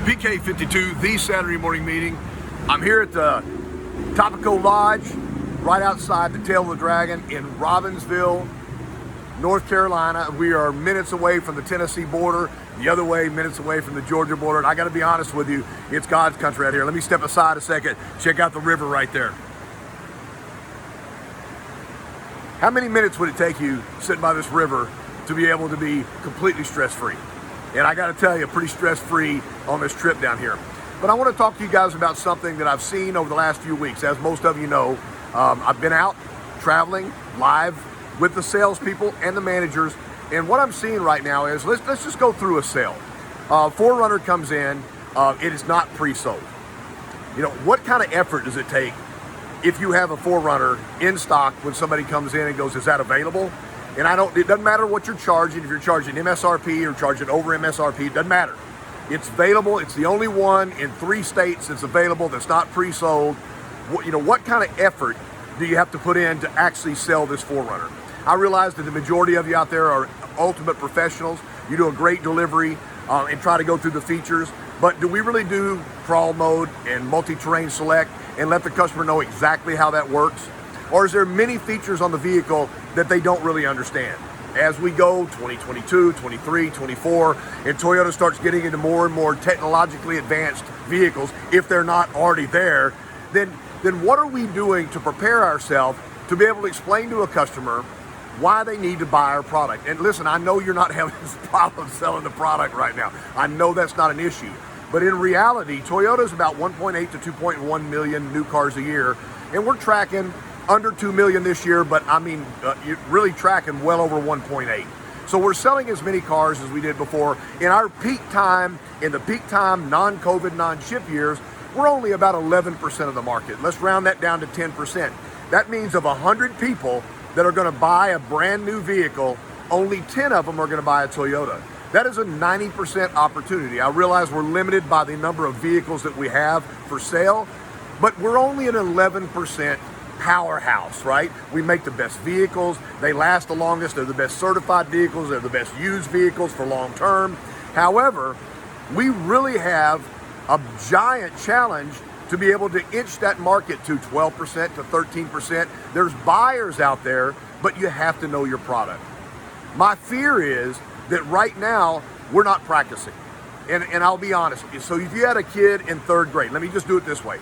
PK52, the Saturday morning meeting. I'm here at the Topico Lodge, right outside the Tail of the Dragon in Robbinsville, North Carolina. We are minutes away from the Tennessee border, the other way, minutes away from the Georgia border. And I gotta be honest with you, it's God's country out here. Let me step aside a second, check out the river right there. How many minutes would it take you sitting by this river to be able to be completely stress-free? And I gotta tell you, pretty stress-free on this trip down here. But I wanna talk to you guys about something that I've seen over the last few weeks. As most of you know, I've been out traveling live with the salespeople and the managers. And what I'm seeing right now is, let's just go through a sale. 4Runner comes in, it is not pre-sold. You know, what kind of effort does it take if you have a 4Runner in stock when somebody comes in and goes, is that available? And it doesn't matter what you're charging, if you're charging MSRP or charging over MSRP, it doesn't matter. It's available, it's the only one in 3 states that's available that's not pre-sold. You know, what kind of effort do you have to put in to actually sell this 4Runner? I realize that the majority of you out there are ultimate professionals. You do a great delivery and try to go through the features, but do we really do crawl mode and multi-terrain select and let the customer know exactly how that works? Or is there many features on the vehicle that they don't really understand? As we go 2022, 23, 24, and Toyota starts getting into more and more technologically advanced vehicles, if they're not already there, then what are we doing to prepare ourselves to be able to explain to a customer why they need to buy our product? And listen, I know you're not having this problem selling the product right now. I know that's not an issue. But in reality, Toyota's about 1.8 to 2.1 million new cars a year, and we're tracking under 2 million this year, but I mean, you're really tracking well over 1.8. So we're selling as many cars as we did before. In our peak time, in the peak time, non-COVID, non-chip years, we're only about 11% of the market. Let's round that down to 10%. That means of 100 people that are gonna buy a brand new vehicle, only 10 of them are gonna buy a Toyota. That is a 90% opportunity. I realize we're limited by the number of vehicles that we have for sale, but we're only an 11% powerhouse, right? We make the best vehicles, they last the longest, they're the best certified vehicles, they're the best used vehicles for long term. However, we really have a giant challenge to be able to inch that market to 12% to 13%. There's buyers out there, but you have to know your product. My fear is that right now, we're not practicing. And I'll be honest with you. So if you had a kid in 3rd grade, let me just do it this way.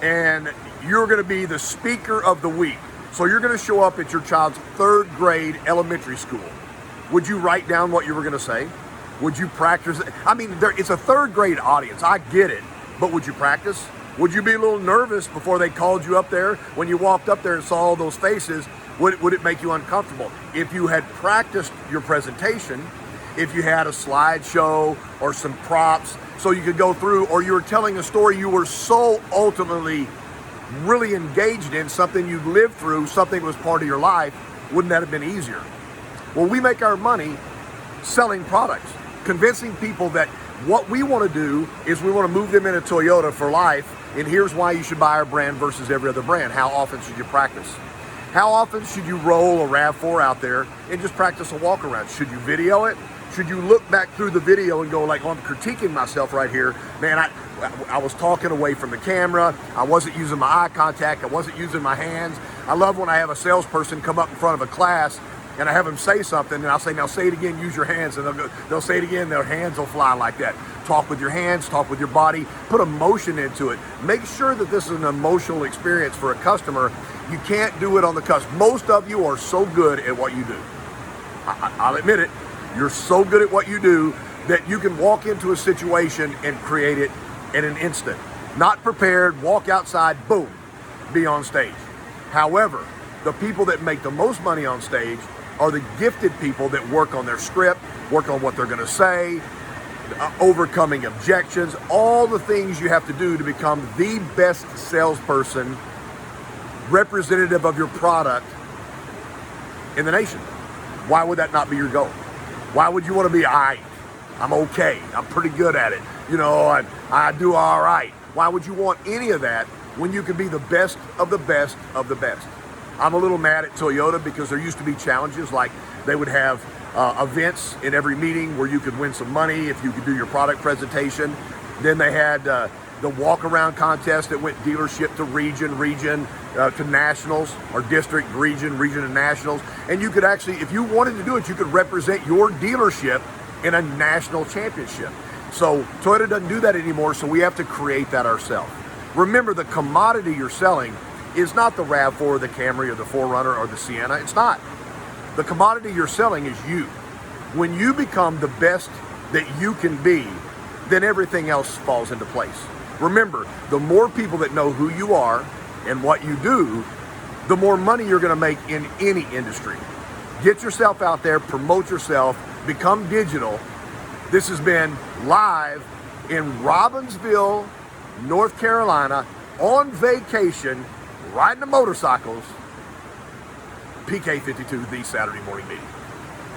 And you're gonna be the speaker of the week. So you're gonna show up at your child's 3rd grade elementary school. Would you write down what you were gonna say? Would you practice it? I mean, it's a 3rd grade audience, I get it, but would you practice? Would you be a little nervous before they called you up there? When you walked up there and saw all those faces, would it make you uncomfortable? If you had practiced your presentation, if you had a slideshow or some props so you could go through, or you were telling a story you were so ultimately really engaged in, something you lived through, something that was part of your life, wouldn't that have been easier? Well, we make our money selling products, convincing people that what we want to do is we want to move them into Toyota for life, and here's why you should buy our brand versus every other brand. How often should you practice? How often should you roll a RAV4 out there and just practice a walk around? Should you video it? Should you look back through the video and go like, oh, I'm critiquing myself right here. Man, I was talking away from the camera. I wasn't using my eye contact. I wasn't using my hands. I love when I have a salesperson come up in front of a class and I have them say something and I'll say, now say it again, use your hands. And they'll say it again, their hands will fly like that. Talk with your hands, talk with your body, put emotion into it. Make sure that this is an emotional experience for a customer. You can't do it on the customer. Most of you are so good at what you do. I'll admit it. You're so good at what you do that you can walk into a situation and create it in an instant. Not prepared, walk outside, boom, be on stage. However, the people that make the most money on stage are the gifted people that work on their script, work on what they're gonna say, overcoming objections, all the things you have to do to become the best salesperson, representative of your product in the nation. Why would that not be your goal? Why would you want to be, I'm okay, I'm pretty good at it, you know, I do all right. Why would you want any of that when you can be the best of the best of the best? I'm a little mad at Toyota because there used to be challenges like they would have events in every meeting where you could win some money if you could do your product presentation. Then they had the walk-around contest that went dealership to region, to nationals, or district, region to nationals. And you could actually, if you wanted to do it, you could represent your dealership in a national championship. So Toyota doesn't do that anymore, so we have to create that ourselves. Remember, the commodity you're selling is not the RAV4 or the Camry or the 4Runner or the Sienna. It's not. The commodity you're selling is you. When you become the best that you can be, then everything else falls into place. Remember, the more people that know who you are and what you do, the more money you're going to make in any industry. Get yourself out there, promote yourself, become digital. This has been live in Robbinsville, North Carolina, on vacation, riding the motorcycles. PK52, the Saturday Morning Meeting.